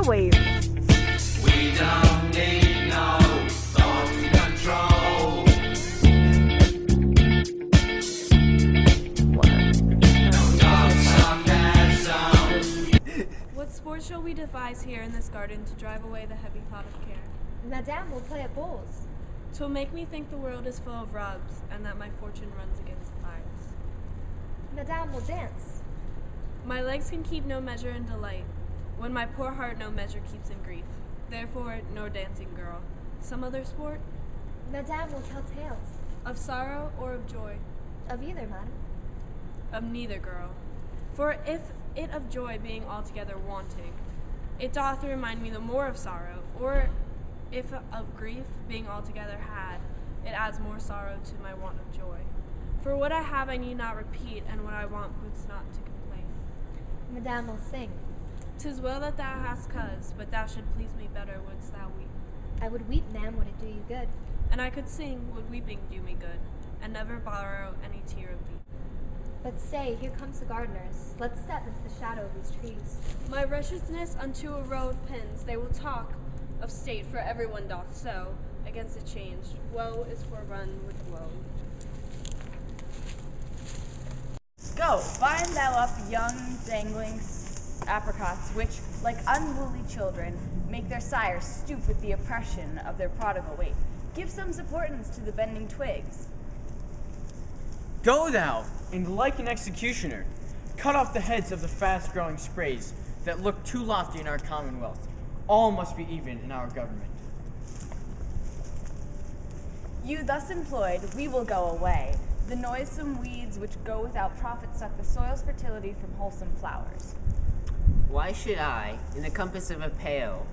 wave. We don't need no thought control. What sport shall we devise here in this garden to drive away the heavy thought of care? Madame will play at bowls. 'Twill make me think the world is full of rubs, and that my fortune runs against fires. Madame will dance. My legs can keep no measure in delight, when my poor heart no measure keeps in grief. Therefore, no dancing, girl. Some other sport? Madame will tell tales. Of sorrow or of joy? Of either, madam. Of neither, girl. For if it of joy being altogether wanting, it doth remind me the more of sorrow, or if of grief being altogether had, it adds more sorrow to my want of joy. For what I have I need not repeat, and what I want boots not to complain. Madame will sing. 'Tis well that thou hast cause, but thou should please me better wouldst thou weep. I would weep, ma'am, would it do you good. And I could sing, would weeping do me good, and never borrow any tear of thee. But say, here comes the gardeners. Let's step into the shadow of these trees. My wretchedness unto a row of pins, they will talk of state, for everyone doth so, against a change. Woe is forerun with woe. Go, bind thou up young dangling apricots, which, like unruly children, make their sires stoop with the oppression of their prodigal weight. Give some supportance to the bending twigs. Go thou, and like an executioner, cut off the heads of the fast-growing sprays that look too lofty in our commonwealth. All must be even in our government. You thus employed, we will go away. The noisome weeds which go without profit suck the soil's fertility from wholesome flowers. Why should I, in the compass of a pale,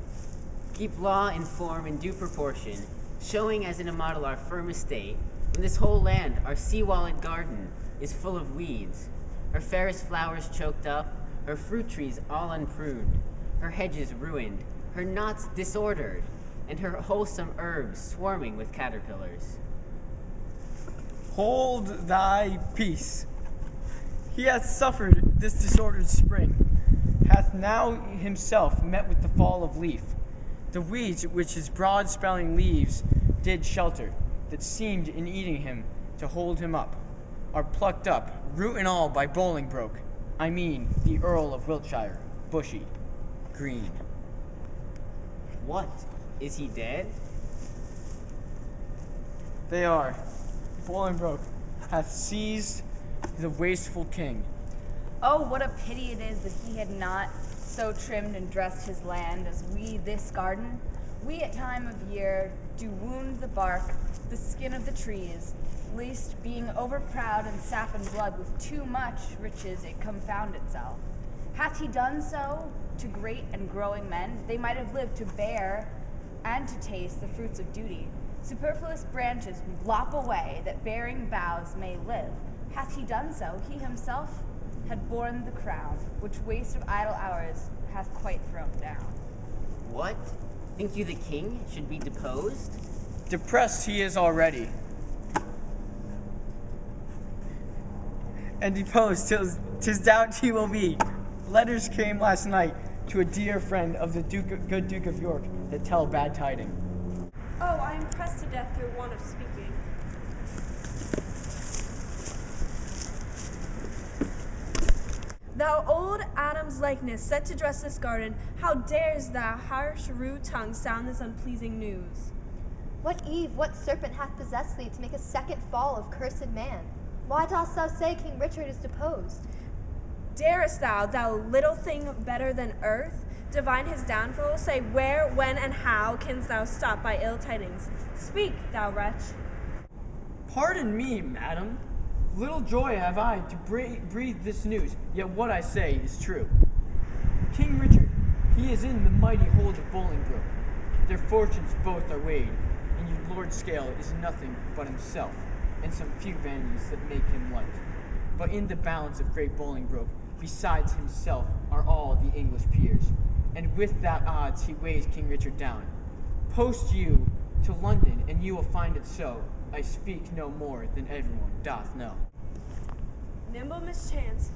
keep law in form and due proportion, showing as in a model our firm estate, when this whole land, our sea-walled garden, is full of weeds, her fairest flowers choked up, her fruit trees all unpruned, her hedges ruined, her knots disordered, and her wholesome herbs swarming with caterpillars? Hold thy peace. He hath suffered this disordered spring, hath now himself met with the fall of leaf. The weeds which his broad spelling leaves did shelter, that seemed in eating him to hold him up, are plucked up, root and all, by Bolingbroke. I mean the Earl of Wiltshire, Bushy, Green. What? Is he dead? They are. Bolingbroke hath seized the wasteful king. Oh, what a pity it is that he had not so trimmed and dressed his land as we this garden. We at time of year do wound the bark, the skin of the trees, lest being overproud and sap and blood with too much riches it confound itself. Hath he done so to great and growing men, they might have lived to bear and to taste the fruits of duty. Superfluous branches we lop away, that bearing boughs may live. Hath he done so, he himself had borne the crown, which waste of idle hours hath quite thrown down. What? Think you the king should be deposed? Depressed he is already, and deposed till 'tis doubt he will be. Letters came last night to a dear friend of the good Duke of York that tell bad tidings. Oh, I am pressed to death through want of speaking. Thou old Adam's likeness, set to dress this garden, how dares thou, harsh, rude tongue, sound this unpleasing news? What Eve, what serpent hath possessed thee to make a second fall of cursed man? Why dost thou say King Richard is deposed? Darest thou, thou little thing better than earth, divine his downfall? Say where, when, and how canst thou stop by ill tidings? Speak, thou wretch. Pardon me, madam. Little joy have I to breathe this news, yet what I say is true. King Richard, he is in the mighty hold of Bolingbroke. Their fortunes both are weighed, and your Lord Scale is nothing but himself, and some few vanities that make him light. But in the balance of great Bolingbroke, besides himself, are all the English peers, and with that odds he weighs King Richard down. Post you to London, and you will find it so. I speak no more than everyone doth know. Nimble mischance,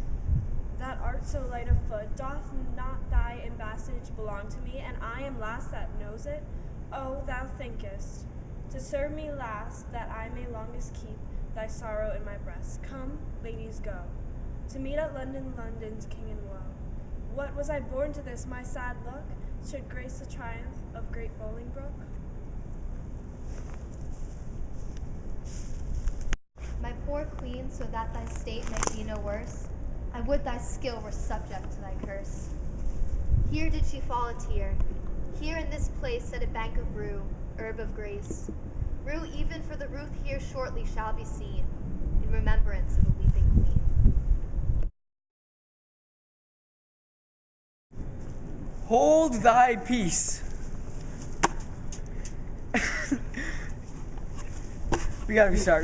that art so light of foot, doth not thy ambassage belong to me, and I am last that knows it? Oh, thou thinkest to serve me last, that I may longest keep thy sorrow in my breast. Come, ladies, go to meet at London London's king in woe. What was I born to this? My sad look should grace the triumph of great Bolingbroke. My poor queen, so that thy state may be no worse, I would thy skill were subject to thy curse. Here did she fall a tear. Here in this place set a bank of rue, herb of grace. Rue even for the Ruth here shortly shall be seen, in remembrance of a weeping queen. Hold thy peace. We gotta restart.